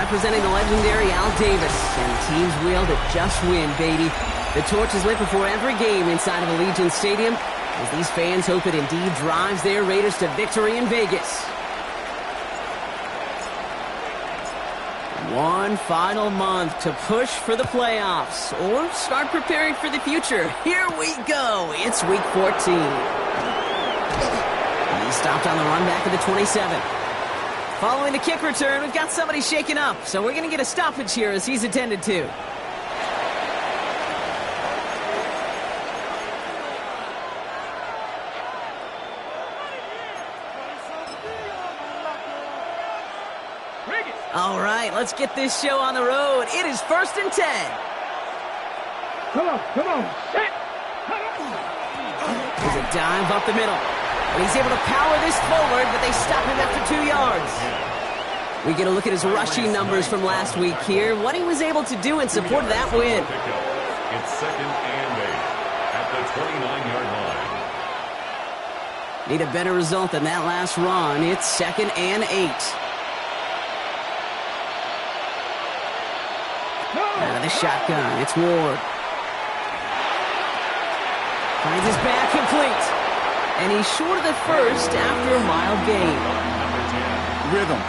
representing the legendary Al Davis. And the team's will to just win, baby. The torch is lit before every game inside of Allegiant Stadium, as these fans hope it indeed drives their Raiders to victory in Vegas. One final month to push for the playoffs or start preparing for the future. Here we go. It's week 14. He stopped on the run back of the 27. Following the kick return, we've got somebody shaken up, so we're going to get a stoppage here as he's attended to. All right, let's get this show on the road. It is 1st and 10. Come on, set. There's a dive up the middle. And he's able to power this forward, but they stop him after 2 yards. We get a look at his rushing numbers from last week here, what he was able to do in support of that win. It's 2nd and 8 at the 29-yard line. Need a better result than that last run. It's 2nd and 8. Out of the shotgun, it's Ward. Finds his back complete. And he's short of the first after a mild gain. Rhythm.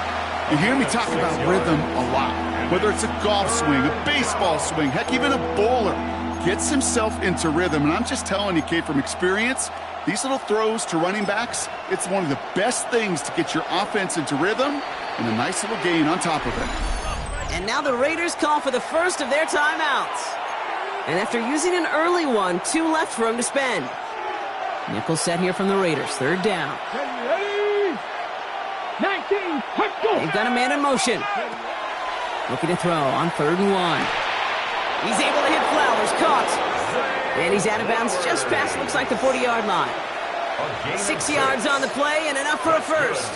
You hear me talk about rhythm a lot. Whether it's a golf swing, a baseball swing, heck, even a bowler gets himself into rhythm. And I'm just telling you, Kate, from experience, these little throws to running backs, it's one of the best things to get your offense into rhythm and a nice little gain on top of it. And now the Raiders call for the first of their timeouts. And after using an early one, 2 left for him to spend. Nickel set here from the Raiders, 3rd down. 19, let's go. They've got a man in motion. Looking to throw on 3rd and 1. He's able to hit Flowers, caught. And he's out of bounds just past, looks like the 40-yard line. 6 yards on the play and enough for a first.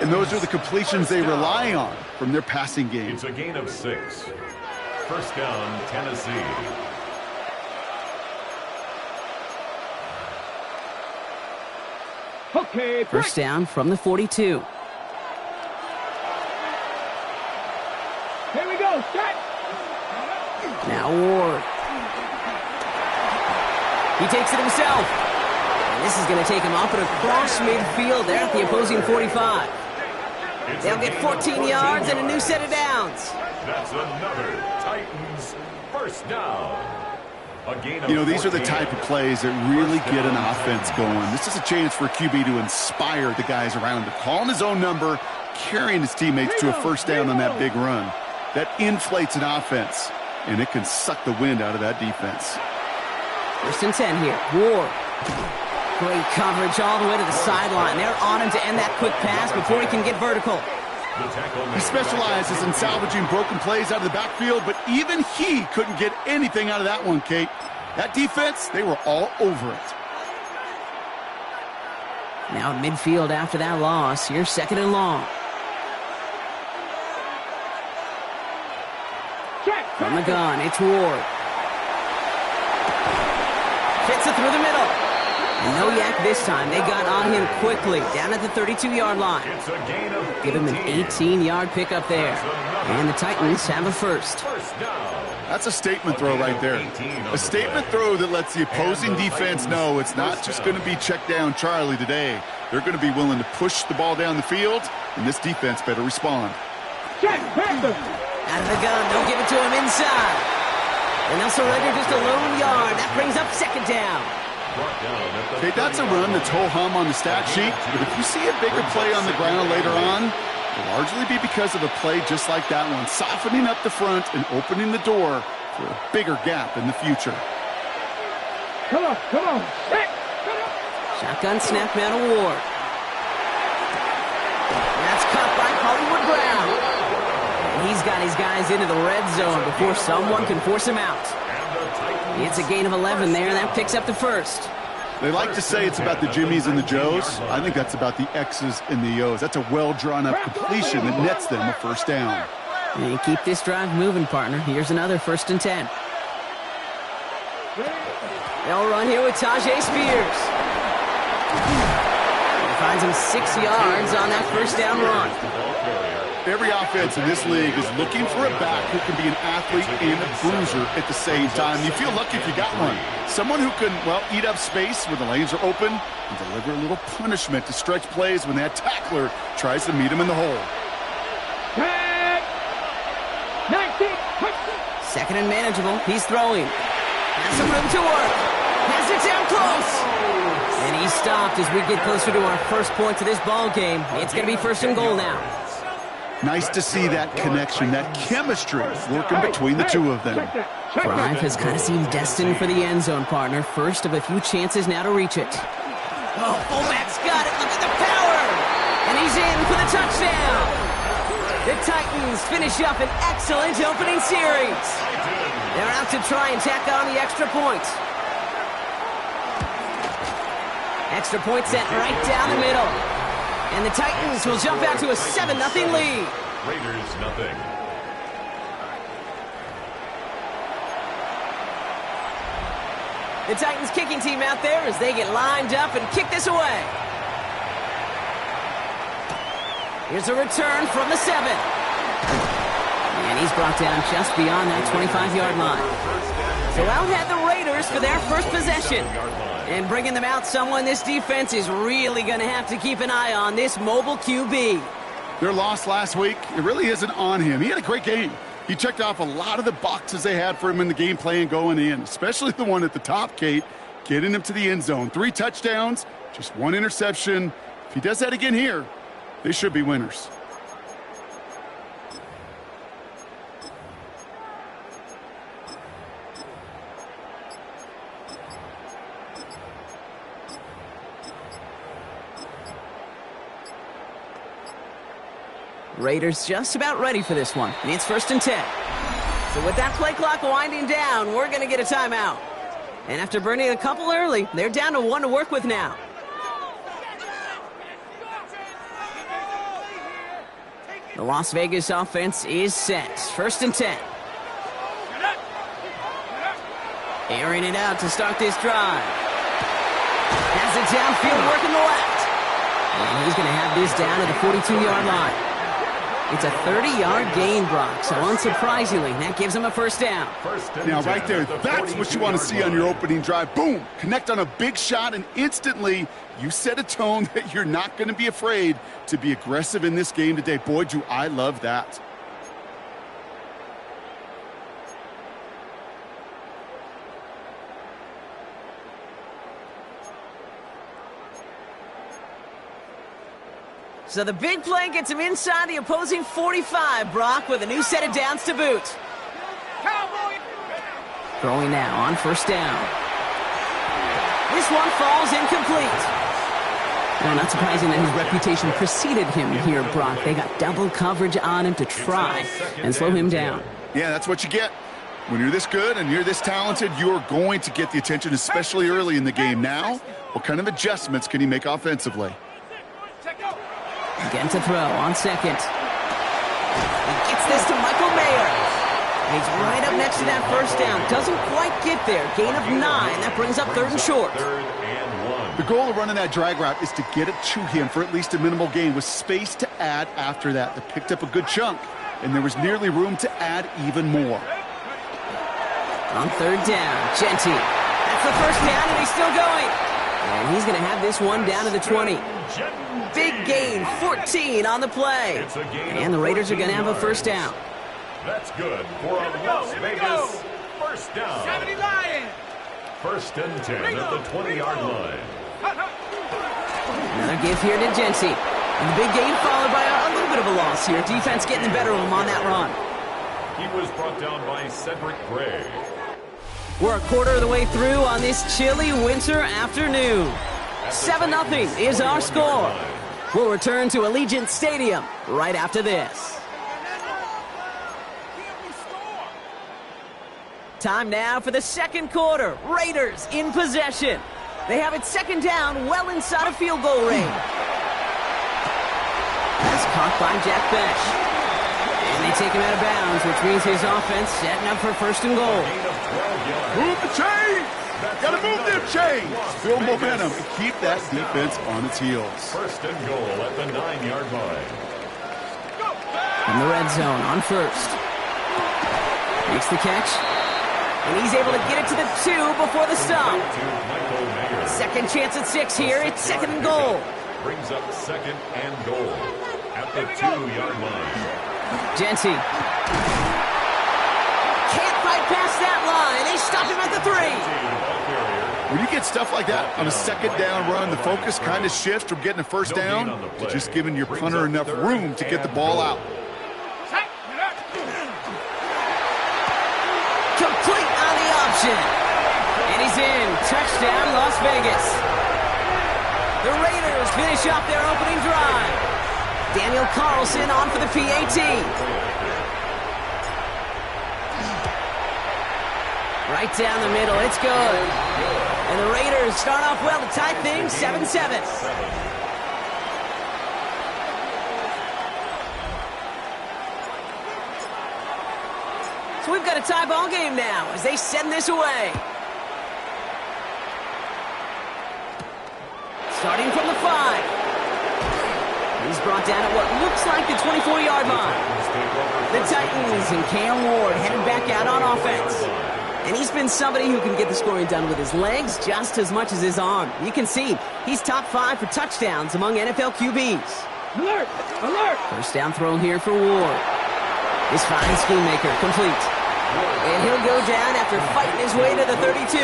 And those are the completions they rely on from their passing game. It's a gain of 6. 1st down, Tennessee. Okay, First down from the 42. Here we go, set. Now Ward. He takes it himself. And this is going to take him up and across midfield there at the opposing 45. They'll get 14 yards and a new set of downs. That's another Titans first down. You know, these are the type of plays that really get an offense going. This is a chance for QB to inspire the guys around him. Calling his own number, carrying his teammates to a first down on that big run. That inflates an offense, and it can suck the wind out of that defense. 1st and 10 here. Ward. Great coverage all the way to the sideline. They're on him to end that quick pass before he can get vertical. He specializes in salvaging broken plays out of the backfield, but even he couldn't get anything out of that one, Kate. That defense, they were all over it. Now at midfield after that loss. Here's 2nd and long. From the gun, it's Ward. Fits it through the middle. And no yak this time. They got on him quickly, down at the 32-yard line. Give him an 18-yard pickup there. And the Titans have a first. That's a statement throw right there. A statement throw that lets the opposing defense know it's not just going to be check down Charlie today. They're going to be willing to push the ball down the field, and this defense better respond. Check, Panther. Out of the gun, don't give it to him inside. And they'll surrender just a lone yard. That brings up 2nd down. Okay, that's a run that's ho-hum on the stat sheet, but if you see a bigger play on the ground later on, it'll largely be because of a play just like that one, softening up the front and opening the door for a bigger gap in the future. Come on, set. Shotgun snap man of Ward. That's caught by Hollywood Brown. And he's got his guys into the red zone before someone can force him out. It's a gain of 11 there, and that picks up the first. They like to say it's about the Jimmies and the Joes. I think that's about the X's and the O's. That's a well-drawn-up completion that nets them a first down. And keep this drive moving, partner. Here's another 1st and 10. They'll run here with Tajay Spears. He finds him 6 yards on that first down run. Every offense in this league is looking for a back who can be an athlete and a bruiser at the same time. You feel lucky if you got one. Someone who can, well, eat up space when the lanes are open and deliver a little punishment to stretch plays when that tackler tries to meet him in the hole. Tag. 19. Second and manageable. He's throwing. Has some room to work. Has it down close. And he's stopped as we get closer to our first point to this ball game. It's going to be first and goal now. Nice to see that connection, that chemistry working between the two of them. Drive has kind of seemed destined for the end zone, partner. First of a few chances now to reach it. Oh, fullback's got it. Look at the power. And he's in for the touchdown. The Titans finish up an excellent opening series. They're out to try and tack on the extra point. Extra point set right down the middle. And the Titans will jump out to a 7-0 lead. Raiders nothing. The Titans kicking team out there as they get lined up and kick this away. Here's a return from the 7. And he's brought down just beyond that 25-yard line. So out had the Raiders for their first possession. And bringing them out, someone this defense is really going to have to keep an eye on, this mobile QB. Their loss last week, it really isn't on him. He had a great game. He checked off a lot of the boxes they had for him in the game plan going in, especially the one at the top, Kate, getting him to the end zone. 3 touchdowns, just 1 interception. If he does that again here, they should be winners. Raiders just about ready for this one. It's first and 10. So with that play clock winding down, we're going to get a timeout. And after burning a couple early, they're down to 1 to work with now. The Las Vegas offense is set. First and 10. Airing it out to start this drive. Has it downfield, working the left. And he's going to have this down at the 42-yard line. It's a 30-yard gain, Brock, so unsurprisingly, that gives him a first down. Now, right there, that's what you want to see on your opening drive. Boom! Connect on a big shot, and instantly, you set a tone that you're not going to be afraid to be aggressive in this game today. Boy, do I love that. So the big play gets him inside the opposing 45, Brock, with a new set of downs to boot. Throwing now on first down. This one falls incomplete. No, not surprising that his reputation preceded him here, Brock. They got double coverage on him to try and slow him down. Yeah, that's what you get. When you're this good and you're this talented, you're going to get the attention, especially early in the game. Now, what kind of adjustments can he make offensively? Again to throw on second. He gets this to Michael Mayer. And he's right up next to that first down. Doesn't quite get there. Gain of 9. That brings up third and short. The goal of running that drag route is to get it to him for at least a minimal gain with space to add after that. They picked up a good chunk, and there was nearly room to add even more. On third down, Genty. That's the first down, and he's still going. And he's going to have this one down to the 20. Big gain, 14 on the play. And the Raiders are going to have a first down. That's good for a Las Vegas first down. 70 Lions. First and 10 at the 20-yard line. Another give here to Genty. And the big gain followed by a little bit of a loss here. Defense getting the better of him on that run. He was brought down by Cedric Gray. We're a quarter of the way through on this chilly winter afternoon. 7-0 is our score. We'll return to Allegiant Stadium right after this. Time now for the second quarter. Raiders in possession. They have it second down, well inside of field goal range. That's caught by Jack Besh. And they take him out of bounds, which means his offense setting up for first and goal. Move the chains! Gotta move them chains! Build momentum and keep that defense on its heels. First and goal at the 9-yard line. From the red zone on first. Makes the catch. And he's able to get it to the 2 before the stop. Second chance at 6 here. It's second and goal. Brings up second and goal at the 2-yard line. Jency. Can't fight past that line. They stop him at the 3. When you get stuff like that on a second down run, the focus kind of shifts from getting a first down to just giving your punter enough room to get the ball out. Complete on the option. And he's in. Touchdown, Las Vegas. The Raiders finish off their opening drive. Daniel Carlson on for the PAT. Right down the middle. It's good. And the Raiders start off well to tie things 7-7. So we've got a tie ball game now as they send this away. Starting from the 5. He's brought down at what looks like the 24-yard line. The Titans and Cam Ward headed back out on offense. And he's been somebody who can get the scoring done with his legs just as much as his arm. You can see he's top 5 for touchdowns among NFL QBs. Alert! Alert! First down throw here for Ward. His fine Schoonmaker complete. And he'll go down after fighting his way to the 32.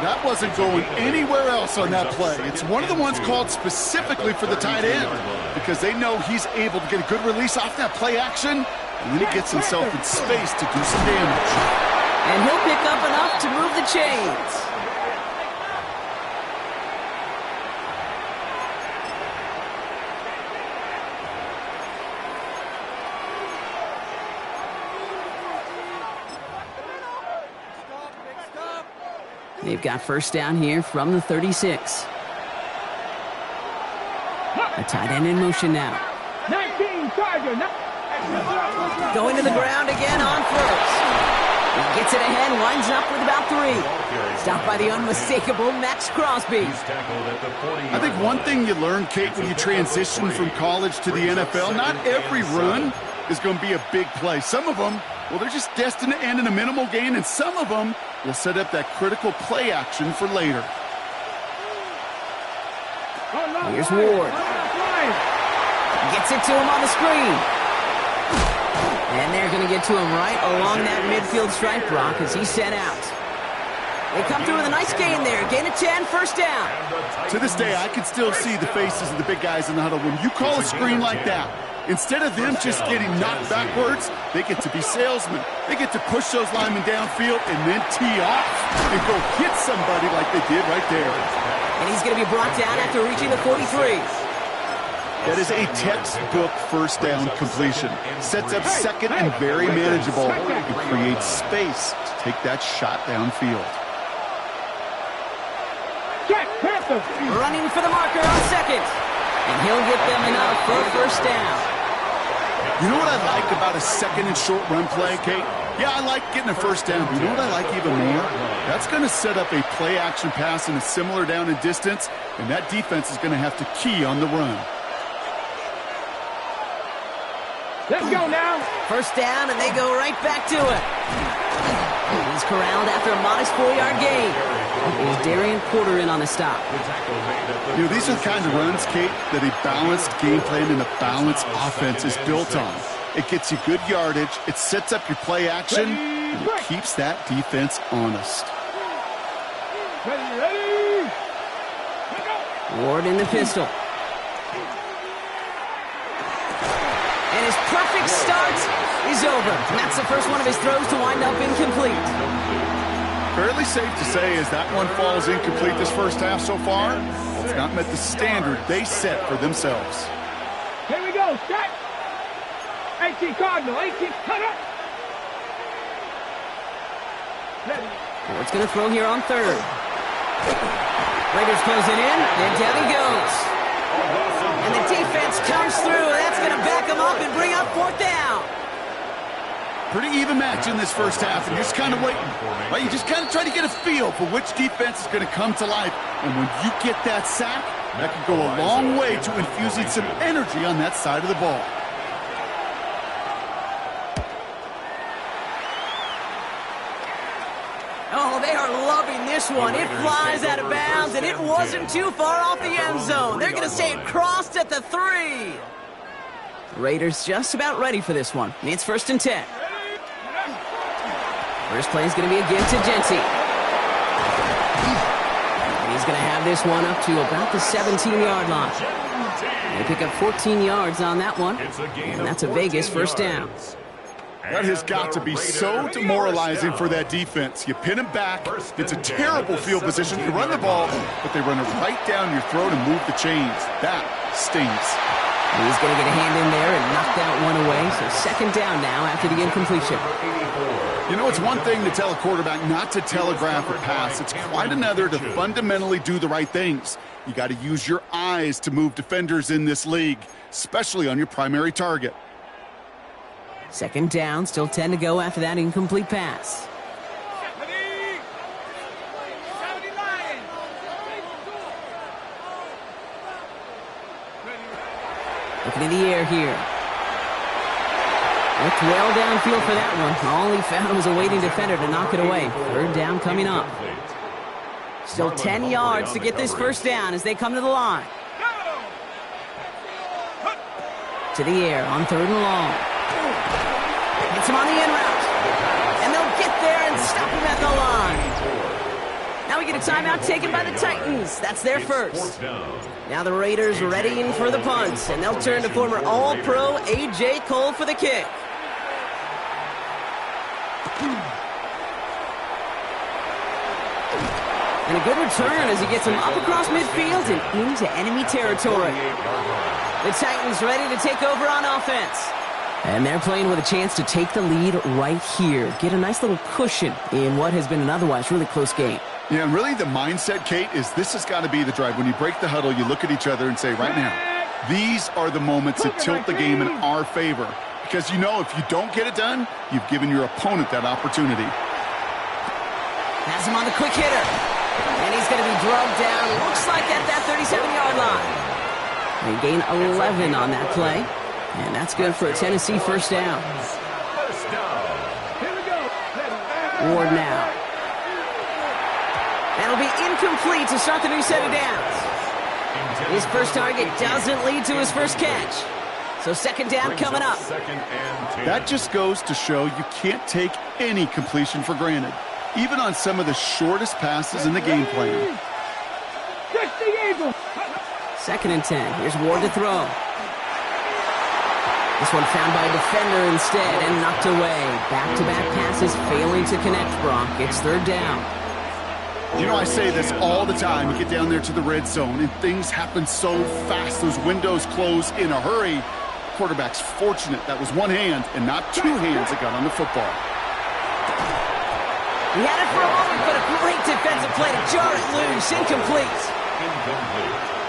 That wasn't going anywhere else on that play. It's one of the ones called specifically for the tight end because they know he's able to get a good release off that play action, and then he gets himself in space to do some damage. And he'll pick up enough to move the chains. They've got first down here from the 36. A tight end in motion now. 19 Charger. Going to the ground again on first. He gets it ahead, winds up with about 3. Stopped by the unmistakable Max Crosby. I think one thing you learn, Kate, when you transition from college to the NFL, not every run is going to be a big play. Some of them, well, they're just destined to end in a minimal gain, and some of them will set up that critical play action for later. Here's Ward. Gets it to him on the screen. And they're going to get to him right along that midfield stripe, Brock, as he's set out. They come through with a nice gain there. Gain of 10, first down. To this day, I can still see the faces of the big guys in the huddle. When you call a screen like that, instead of them just getting knocked backwards, they get to be salesmen. They get to push those linemen downfield and then tee off and go hit somebody like they did right there. And he's going to be brought down after reaching the 43. That is a textbook first down completion. Sets up second and very manageable and creates space to take that shot downfield. Running for the marker on second. And he'll get them enough for a first down. You know what I like about a second and short run play, Kate? Yeah, I like getting a first down. But you know what I like even more? That's going to set up a play action pass in a similar down and distance, and that defense is going to have to key on the run. Let's go now. First down, and they go right back to it. He's corralled after a modest 4-yard gain. Here's Darian Porter in on the stop. You know, these are the kind of runs, Kate, that a balanced game plan and a balanced offense is built on. It gets you good yardage, it sets up your play action, and it keeps that defense honest. Ready. Ward in the pistol. And his perfect start is over. And that's the first one of his throws to wind up incomplete. Fairly safe to say as that one falls incomplete this first half so far, it's not met the standard they set for themselves. Here we go. Set. 18 Cardinal. 18 cut up. Ward's going to throw here on third. Raiders close it in, and down he goes. And the defense comes through. That's going to back him up and bring up fourth down. Pretty even match in this first half, and you're just kind of waiting. Right? You just kind of try to get a feel for which defense is going to come to life. And when you get that sack, that can go a long way to infusing some energy on that side of the ball. this one. It flies out of bounds, and it wasn't too far off the end zone. They're going to say it crossed at the 3. Raiders just about ready for this one. It's 1st and 10. First play is going to be a give to Genty. And he's going to have this one up to about the 17-yard line. They pick up 14 yards on that one, and that's a Vegas first down. That has got to be so demoralizing for that defense. You pin him back. It's a terrible field position. You run the ball, but they run it right down your throat and move the chains. That stings. He's going to get a hand in there and knock that one away. So 2nd down now after the incompletion. You know, it's one thing to tell a quarterback not to telegraph a pass. It's quite another to fundamentally do the right things. You got to use your eyes to move defenders in this league, especially on your primary target. 2nd down, still 10 to go after that incomplete pass. Looking in the air here. Looked well downfield for that one. All he found was a waiting defender to knock it away. 3rd down coming up. Still 10 yards to get this first down as they come to the line. To the air on 3rd and long. Gets him on the in route. And they'll get there and stop him at the line. Now we get a timeout taken by the Titans. That's their first. Now the Raiders readying for the punt, and they'll turn to former All-Pro A.J. Cole for the kick. And a good return as he gets him up across midfield and into enemy territory. The Titans ready to take over on offense. And they're playing with a chance to take the lead right here. Get a nice little cushion in what has been an otherwise really close game. Yeah, and really the mindset, Kate, is this has got to be the drive. When you break the huddle, you look at each other and say, right now, these are the moments that tilt the game in our favor. Because you know if you don't get it done, you've given your opponent that opportunity. Has him on the quick hitter. And he's going to be drugged down, looks like at that 37-yard line. They gain 11 on that play. And that's good for a Tennessee first down. Ward now. That'll be incomplete to start the new set of downs. His first target doesn't lead to his first catch. So 2nd down coming up. That just goes to show you can't take any completion for granted, even on some of the shortest passes in the game plan. 2nd and 10. Here's Ward to throw. This one found by a defender instead and knocked away. Back-to-back passes failing to connect, Brock. It's 3rd down. You know, I say this all the time. You get down there to the red zone, and things happen so fast. Those windows close in a hurry. Quarterback's fortunate that was one hand and not two hands that got on the football. He had it for a moment, but a great defensive play to jar it loose. Incomplete.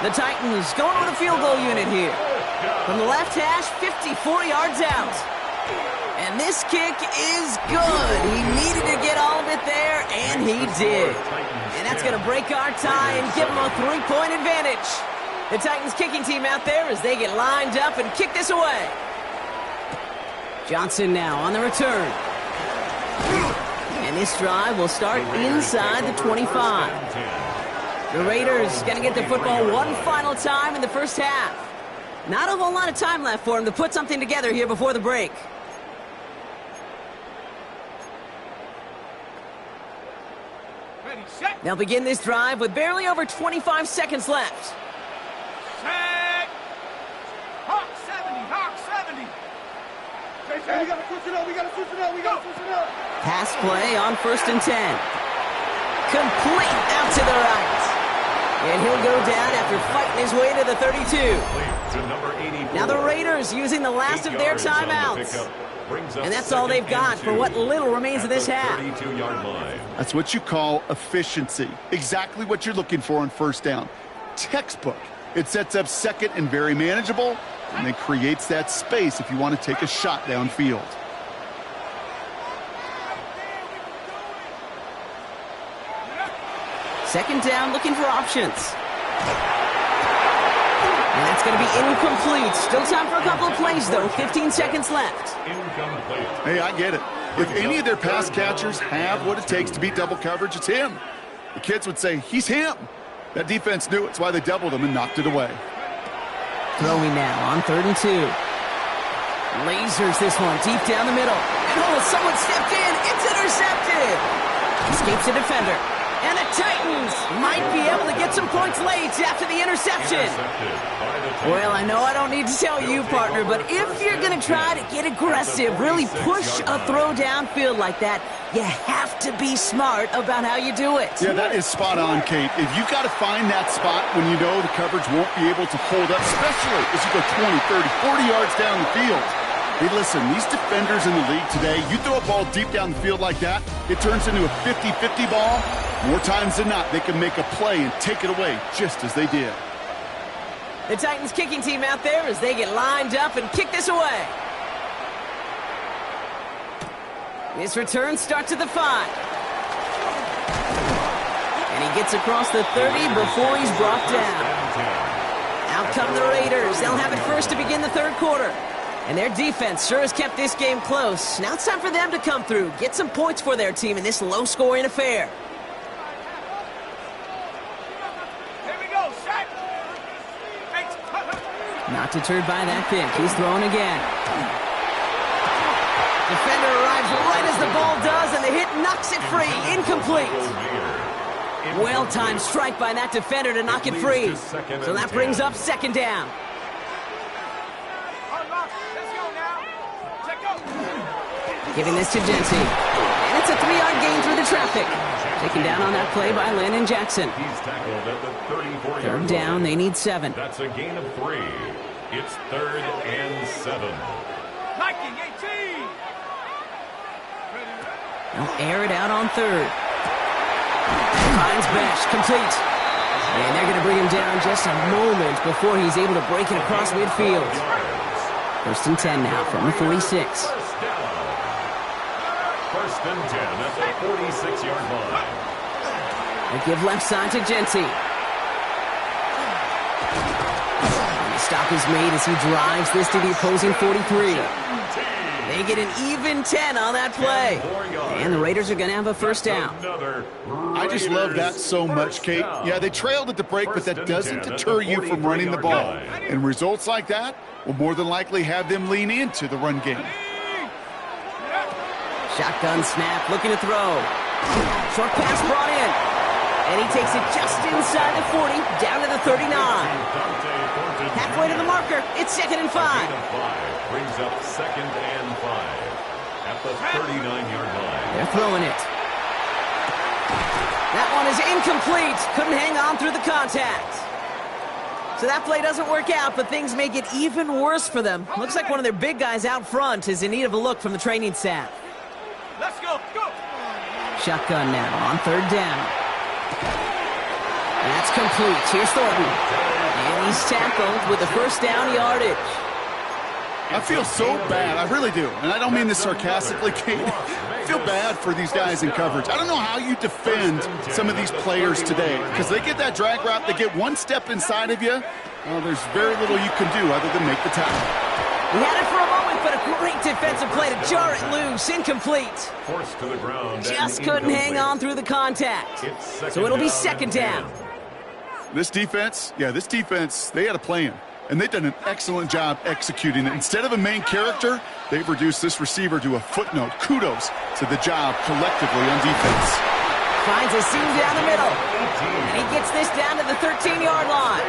The Titans going with a field goal unit here. From the left hash, 54 yards out. And this kick is good. He needed to get all of it there, and he did. And that's going to break our tie and give him a 3-point advantage. The Titans kicking team out there as they get lined up and kick this away. Johnson now on the return. And this drive will start inside the 25. The Raiders going to get the football one final time in the first half. Not a whole lot of time left for them to put something together here before the break. They'll begin this drive with barely over 25 seconds left. Set. Hawk 70, Hawk 70. We got to switch it up, we got to switch it up, we got to switch it up. Pass play on 1st and 10. Complete out to the right. And he'll go down after fighting his way to the 32. Now the Raiders using the last of their timeouts. And that's all they've got for what little remains of this half. That's what you call efficiency. Exactly what you're looking for on first down. Textbook. It sets up second and very manageable, and then creates that space if you want to take a shot downfield. Second down, looking for options. And that's going to be incomplete. Still time for a couple of plays, though. 15 seconds left. Hey, I get it. If any of their pass catchers have what it takes to beat double coverage, it's him. The kids would say, he's him. That defense knew it's why they doubled him and knocked it away. Throwing now on 3rd and 2. Lasers this one deep down the middle. And someone stepped in. It's intercepted. Escapes the defender. And the Titans might be able to get some points late after the interception. Well, I know I don't need to tell you, partner, but if you're going to try to get aggressive, really push a throw downfield like that, you have to be smart about how you do it. Yeah, that is spot on, Kate. If you've got to find that spot when you know the coverage won't be able to hold up, especially as you go 20, 30, 40 yards down the field. Hey, listen, these defenders in the league today, you throw a ball deep down the field like that, it turns into a 50-50 ball. More times than not, they can make a play and take it away just as they did. The Titans kicking team out there as they get lined up and kick this away. This return starts at the 5. And he gets across the 30 before he's brought down. Out come the Raiders. They'll have it first to begin the 3rd quarter. And their defense sure has kept this game close. Now it's time for them to come through, get some points for their team in this low-scoring affair. Here we go, Shaq. Not deterred by that pick. He's throwing again. Defender arrives right as the ball does, and the hit knocks it free. Incomplete. Well-timed strike by that defender to knock it free. So that brings up 2nd down. Giving this to Genty. And it's a 3-yard gain through the traffic. Taken down on that play by Landon Jackson. He's tackled at the 34-yard 3rd down, they need 7. That's a gain of 3. It's 3rd and 7. Liking 18. They'll air it out on 3rd. Finds Besh, complete. And they're going to bring him down just a moment before he's able to break it across midfield. 1st and 10 now from the 46. First and 10 at the 46-yard line. They give left side to Genty. And the stop is made as he drives this to the opposing 43. They get an even 10 on that play. And the Raiders are going to have a 1st down. I just love that so much, Kate. Yeah, they trailed at the break, but that doesn't deter you from running the ball. And results like that will more than likely have them lean into the run game. Shotgun snap, looking to throw. Short pass brought in. And he takes it just inside the 40, down to the 39. Halfway to the marker, it's 2nd and 5. Brings up 2nd and 5 at the 39-yard line. They're throwing it. That one is incomplete. Couldn't hang on through the contact. So that play doesn't work out, but things may get even worse for them. Looks like one of their big guys out front is in need of a look from the training staff. Let's go. Go. Shotgun now on 3rd down. That's complete. Here's Thornton. And he's tackled with the 1st down yardage. I feel so bad. I really do. And I don't mean this sarcastically, Kate. I feel bad for these guys in coverage. I don't know how you defend some of these players today because they get that drag route, they get one step inside of you. Well, there's very little you can do other than make the tackle. He had it for a moment, but a great defensive play to jar it loose. Incomplete. Forced to the ground. Just couldn't hang on through the contact. So it'll be 2nd down. This defense, they had a plan. And they've done an excellent job executing it. Instead of a main character, they've reduced this receiver to a footnote. Kudos to the job collectively on defense. Finds a seam down the middle. And he gets this down to the 13-yard line.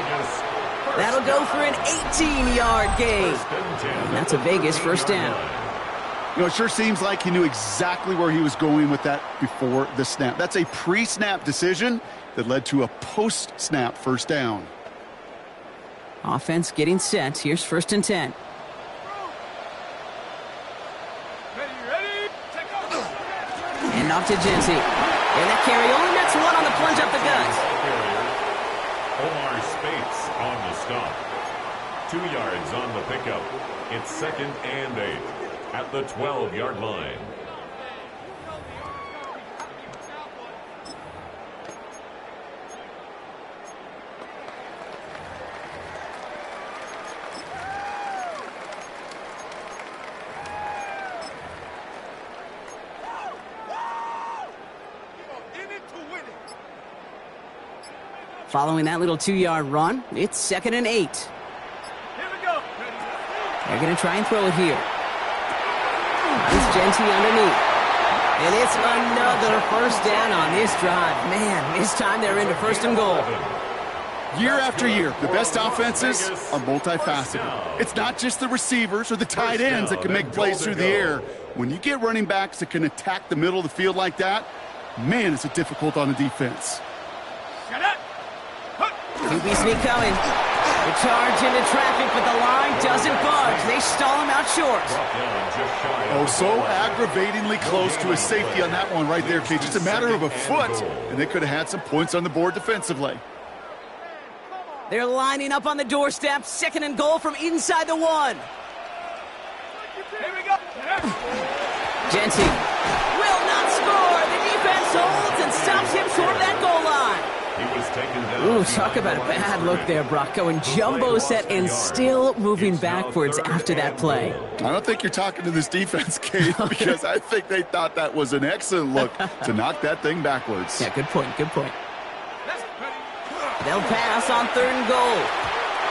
That'll go for an 18-yard gain. And that's a Vegas 1st down. You know, it sure seems like he knew exactly where he was going with that before the snap. That's a pre-snap decision that led to a post-snap 1st down. Offense getting set. Here's 1st and 10. Ready. Take off. And off to Genty. And that carry only nets 1 on the plunge up the gut. Omar Spates on the stop. 2 yards on the pickup. It's 2nd and 8 at the 12-yard line. Following that little 2-yard run, it's 2nd and 8. Here we go. They're going to try and throw it here. It's Genty underneath. And it's another first down on this drive. Man, this time they're into 1st and goal. Year after year, the best offenses are multifaceted. It's not just the receivers or the tight ends that can make plays through the air. When you get running backs that can attack the middle of the field like that, man, is it difficult on the defense. Shut up. QB sneak coming. The charge into traffic, but the line doesn't budge. They stall him out short. Oh, so aggravatingly close to a safety on that one right there, Kate. Just a matter of a foot, and they could have had some points on the board defensively. They're lining up on the doorstep. 2nd and goal from inside the 1. Here we go. Genty will not score. The defense holds and stops him short of that goal line. He was taken down. Ooh, talk about a bad look there, Brock. Going jumbo set and still moving backwards after that play. I don't think you're talking to this defense, Kate, because I think they thought that was an excellent look to knock that thing backwards. Yeah, good point, good point. They'll pass on 3rd and goal.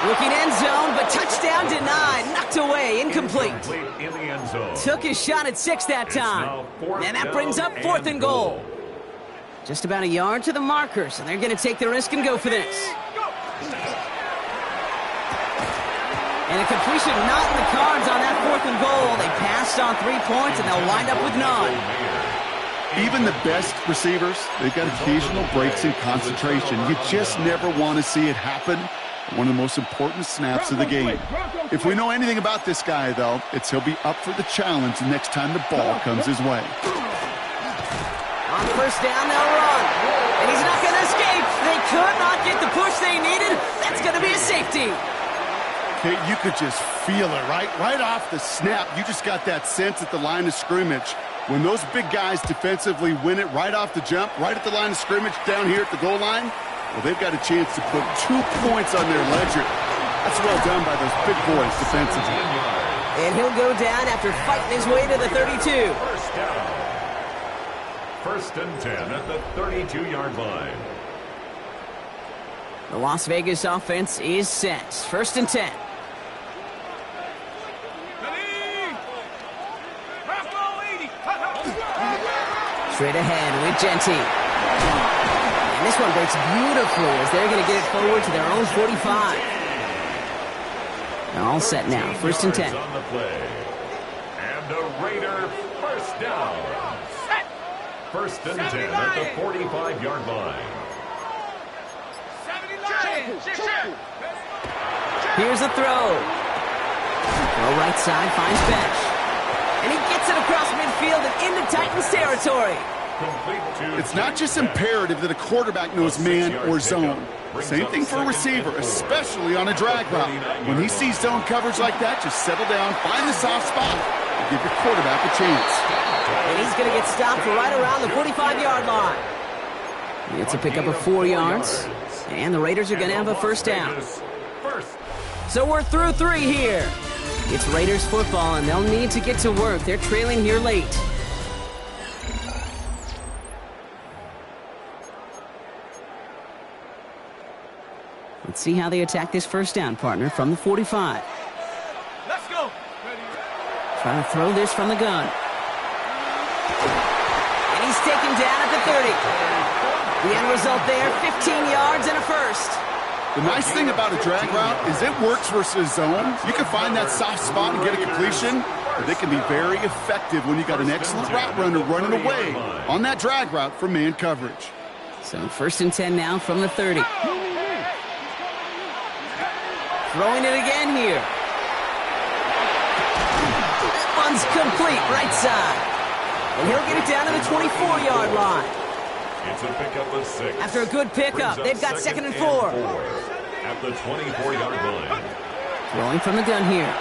Looking end zone, but touchdown denied. Knocked away, incomplete. In the end zone. Took his shot at 6 that time. And that brings up 4th and goal. Just about a yard to the markers, and they're going to take the risk and go for this. And a completion not in the cards on that 4th and goal. They passed on 3 points, and they'll wind up with none. Even the best receivers, they've got occasional breaks in concentration. You just never want to see it happen. One of the most important snaps of the game. If we know anything about this guy, though, it's he'll be up for the challenge the next time the ball comes his way. On 1st down, they'll run. And he's not going to escape. They could not get the push they needed. That's going to be a safety. Okay, you could just feel it, right? Right off the snap, you just got that sense at the line of scrimmage. When those big guys defensively win it right off the jump, right at the line of scrimmage down here at the goal line, well, they've got a chance to put 2 points on their ledger. That's well done by those big boys defensively. And he'll go down after fighting his way to the 32. 1st and 10 at the 32-yard line. The Las Vegas offense is set. 1st and 10. Straight ahead with Genty. And this one breaks beautifully as they're going to get it forward to their own 45. They're all set now. 1st and 10. On the play. And a Raider 1st down. 1st and 10 at the 45-yard line. Here's a throw. Throw right side, finds Bench. And he gets it across midfield and into Titans territory. It's not just imperative that a quarterback knows man or zone. Same thing for a receiver, especially on a drag route. When he sees zone coverage like that, just settle down, find the soft spot, and give your quarterback a chance. And he's going to get stopped right around the 45-yard line. It's a pickup of 4 yards, and the Raiders are going to have a 1st down. So we're through 3 here. It's Raiders football, and they'll need to get to work. They're trailing here late. Let's see how they attack this 1st down, partner, from the 45. Let's go. Trying to throw this from the gun. And he's taken down at the 30. The end result there, 15 yards and a 1st. The nice thing about a drag route is it works versus zone. You can find that soft spot and get a completion, but they can be very effective when you got an excellent route runner running away on that drag route from man coverage. So 1st and 10 now from the 30. Throwing it again here. One's complete, right side. And he'll get it down to the 24-yard line. It's a pickup of 6. After a good pickup, they've got 2nd and 4. At the 24-yard line. Throwing from the gun here.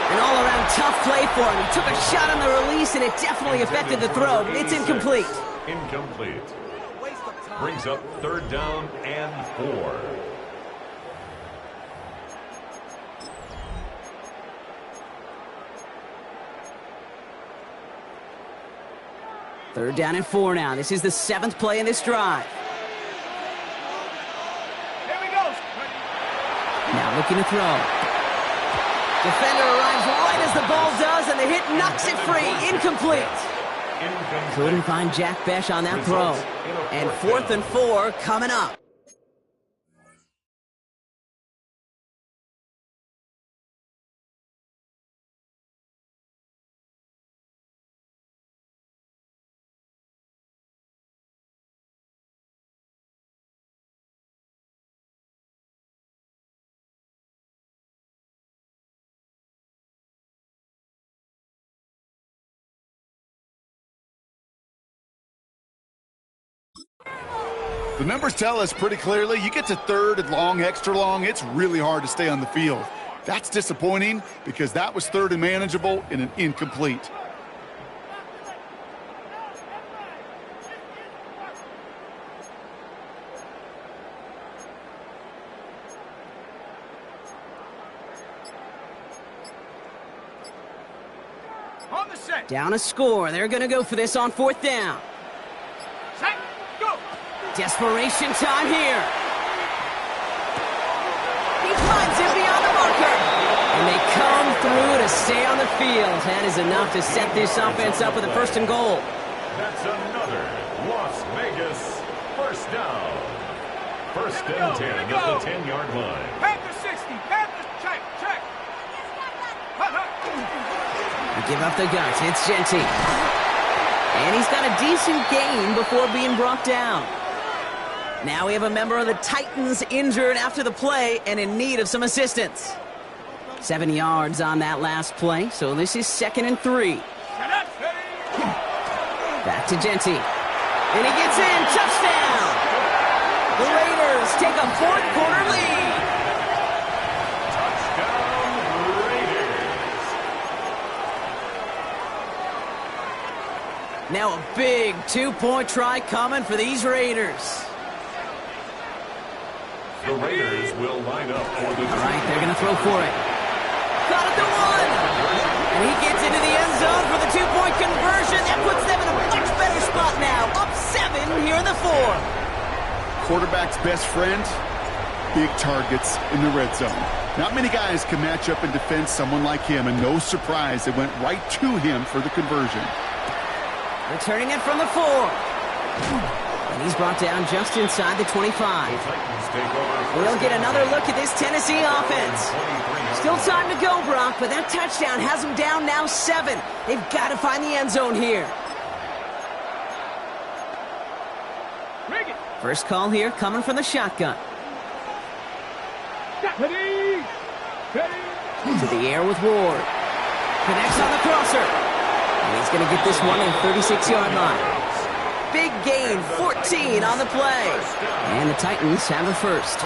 An all-around tough play for him. He took a shot on the release, and it definitely affected the throw. It's incomplete. Incomplete. Brings up 3rd down and 4. Third down and 4 now. This is the 7th play in this drive. Now looking to throw. Defender arrives right as the ball does, and the hit knocks it free. Incomplete. Couldn't find Jack Besh on that throw. And 4th and 4 coming up. The numbers tell us pretty clearly, you get to 3rd and long, extra long, it's really hard to stay on the field. That's disappointing because that was 3rd and manageable and an incomplete. On the set. Down a score. They're going to go for this on 4th down. Set. Go. Desperation time here. He finds him beyond the marker. And they come through to stay on the field. That is enough to set this offense up with a 1st and goal. That's another Las Vegas first down. 1st and 10 at the 10-yard line. Panthers 60. Panthers check. Check. They give up the guts. It's Genty. And he's got a decent gain before being brought down. Now we have a member of the Titans injured after the play and in need of some assistance. 7 yards on that last play, so this is 2nd and 3. Back to Genty. And he gets in. Touchdown! The Raiders take a 4th quarter lead. Touchdown, Raiders. Now a big 2-point try coming for these Raiders. The Raiders will line up for the... All right, they're going to throw for it. Got it to 1. And he gets into the end zone for the 2-point conversion. That puts them in a much better spot now. Up 7 here in the 4th. Quarterback's best friend, big targets in the red zone. Not many guys can match up and defend someone like him, and no surprise, it went right to him for the conversion. Returning it from the 4. And he's brought down just inside the 25. We'll get another look at this Tennessee offense. Still time to go, Brock, but that touchdown has them down now 7. They've got to find the end zone here. First call here coming from the shotgun. To the air with Ward. Connects on the crosser. And he's going to get this one in 36-yard line. Big gain, 14 on the play. And the Titans have a 1st.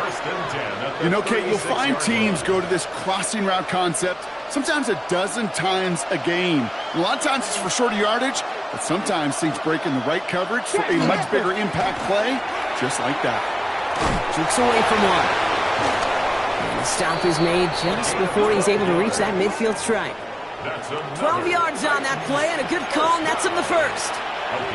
You know, Kate, you'll find teams go to this crossing route concept sometimes a dozen times a game. And a lot of times it's for shorter yardage, but sometimes things break in the right coverage for a much bigger impact play, just like that. Jerks away from one. And the stop is made just before he's able to reach that midfield stripe. 12 yards on that play, and a good call nets him the 1st.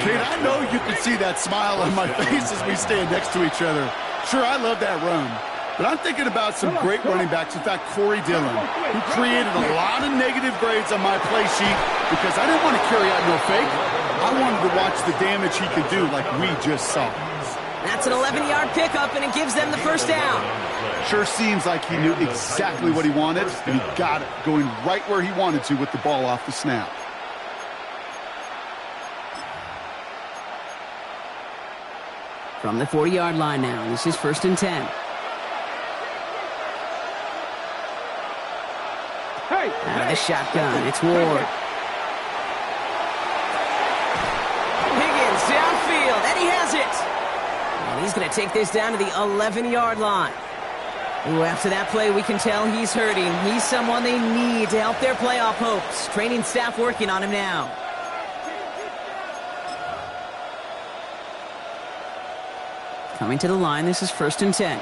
Kate, I know you can see that smile on my face as we stand next to each other. Sure, I love that run. But I'm thinking about some great running backs. In fact, Corey Dillon, who created a lot of negative grades on my play sheet because I didn't want to carry out no fake. I wanted to watch the damage he could do like we just saw. That's an 11-yard pickup, and it gives them the 1st down. Sure seems like he knew exactly what he wanted, and he got it, going right where he wanted to with the ball off the snap. From the 40-yard line now, this is 1st and 10. Out of the shotgun, it's Ward. Higgins downfield, and he has it. And he's going to take this down to the 11-yard line. Ooh, after that play, we can tell he's hurting. He's someone they need to help their playoff hopes. Training staff working on him now. Coming to the line, this is 1st and 10.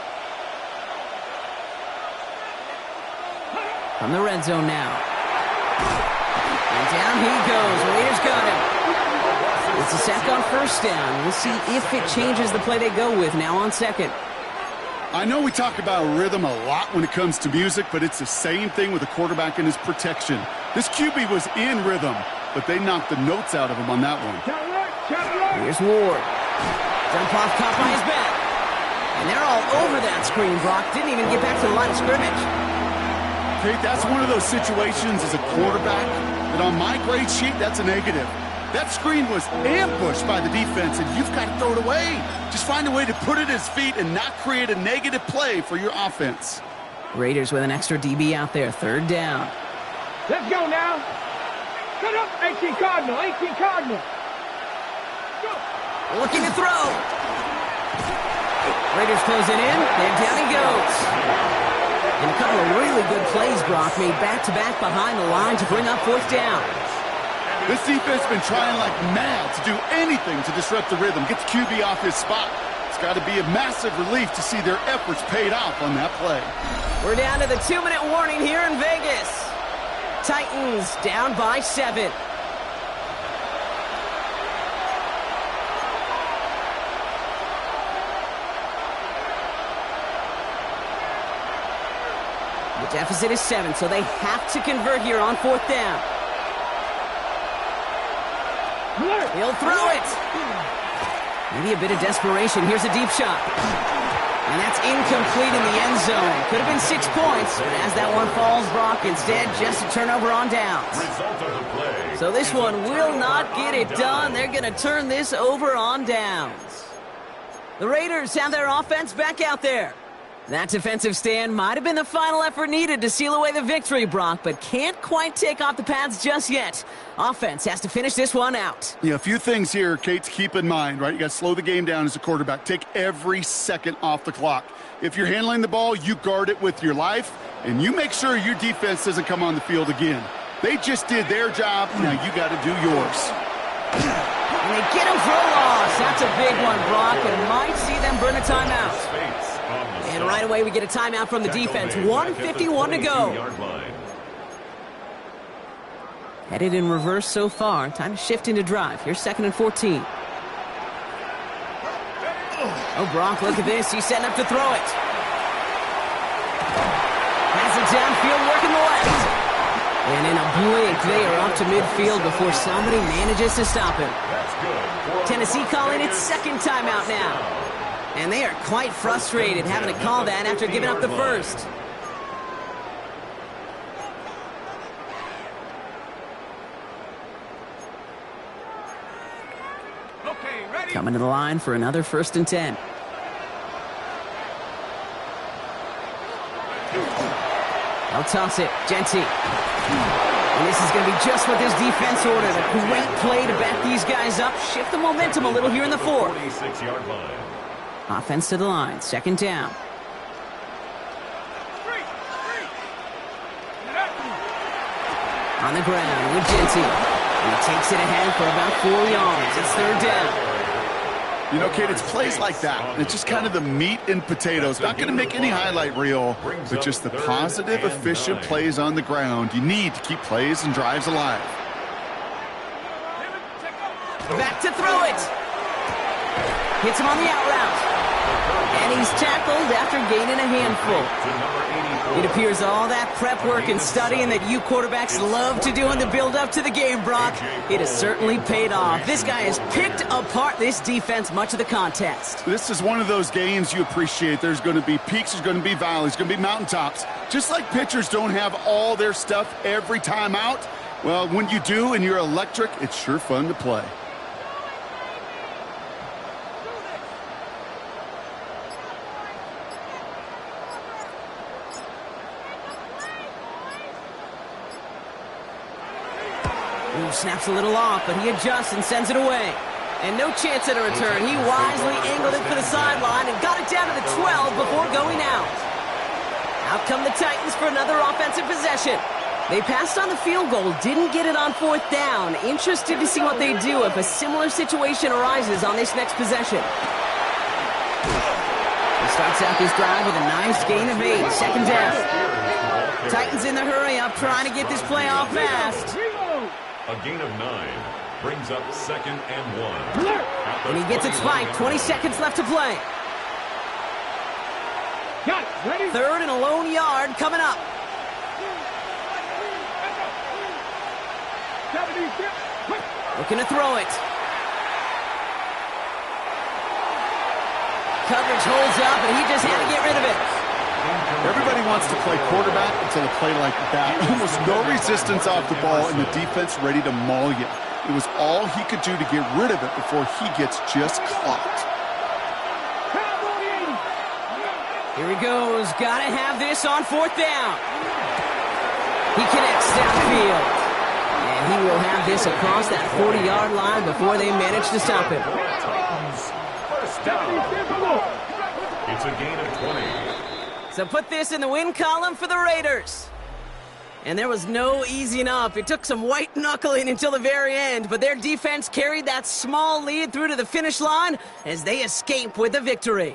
From the red zone now. And down he goes. Raiders got him. It's a sack on 1st down. We'll see if it changes the play they go with now on 2nd. I know we talk about rhythm a lot when it comes to music, but it's the same thing with a quarterback and his protection. This QB was in rhythm, but they knocked the notes out of him on that one. Here's Ward. Jump off caught by his back. And they're all over that screen, Brock. Didn't even get back to the line of scrimmage. Kate, that's one of those situations as a quarterback that on my grade sheet, that's a negative. That screen was ambushed by the defense, and you've got to throw it away. Just find a way to put it at his feet and not create a negative play for your offense. Raiders with an extra DB out there, 3rd down. Let's go now. Cut up, 18 Cardinal, 18 Cardinal. Go. Looking to throw. Raiders closing in, and down he goes. And a couple of really good plays, Brock, made back-to-back behind the line to bring up 4th down. This defense has been trying like mad to do anything to disrupt the rhythm, get the QB off his spot. It's got to be a massive relief to see their efforts paid off on that play. We're down to the 2-minute warning here in Vegas. Titans down by 7. The deficit is 7, so they have to convert here on 4th down. He'll throw it. Maybe a bit of desperation. Here's a deep shot. And that's incomplete in the end zone. Could have been 6 points, but as that one falls, Brock, instead just a turnover on downs. So this one will not get it done. They're going to turn this over on downs. The Raiders have their offense back out there. That defensive stand might have been the final effort needed to seal away the victory, Brock, but can't quite take off the pads just yet. Offense has to finish this one out. Yeah, a few things here, Kate, to keep in mind, right? You got to slow the game down as a quarterback. Take every second off the clock. If you're handling the ball, you guard it with your life, and you make sure your defense doesn't come on the field again. They just did their job. Now you got to do yours. And they get him for a loss. That's a big one, Brock, and might see them burn a timeout. And right away we get a timeout from the defense. 1:51 to go. Headed in reverse so far. Time to shift into drive. Here's 2nd and 14. Oh, Brock, look at this. He's setting up to throw it. Has it downfield, working the left. And in a blink, they are up to midfield before somebody manages to stop him. Tennessee calling its 2nd timeout now. And they are quite frustrated having to call that after giving up the first. Okay, ready? Coming to the line for another 1st and 10. They'll toss it. Genty. And this is going to be just what this defense ordered. A great play to back these guys up. Shift the momentum a little here in the 4th. 46-yard line. Offense to the line. 2nd down. On the ground with Genty. And he takes it ahead for about 4 yards. It's 3rd down. You know, Kate, it's plays like that. It's just kind of the meat and potatoes. Not going to make any highlight reel, but just the positive, efficient plays on the ground. You need to keep plays and drives alive. Back to throw it. Hits him on the out route. And he's tackled after gaining a handful. It appears all that prep work and studying that you quarterbacks love to do in the build-up to the game, Brock, it has certainly paid off. This guy has picked apart this defense much of the contest. This is one of those games you appreciate. There's going to be peaks, there's going to be valleys, there's going to be mountaintops. Just like pitchers don't have all their stuff every time out, well, when you do and you're electric, it's sure fun to play. Ooh, snaps a little off, but he adjusts and sends it away. And no chance at a return. He wisely angled it for the sideline and got it down to the 12 before going out. Out come the Titans for another offensive possession. They passed on the field goal, didn't get it on 4th down. Interested to see what they do if a similar situation arises on this next possession. He starts out this drive with a nice gain of 8, 2nd down. Titans in the hurry up, trying to get this play off fast. A gain of 9 brings up 2nd and 1. And he gets it spiked. 20 seconds left to play. Third and a lone yard coming up. Looking to throw it. Coverage holds up, and he just had to get rid of it. Everybody wants to play quarterback until a play like that. Almost no resistance off the ball, and the defense ready to maul you. It was all he could do to get rid of it before he gets just caught. Here he goes. Gotta have this on fourth down. He connects downfield. And he will have this across that 40-yard line before they manage to stop him. First down. It's a gain of 20. So put this in the win column for the Raiders. And there was no easing up. It took some white knuckling until the very end, but their defense carried that small lead through to the finish line as they escape with the victory.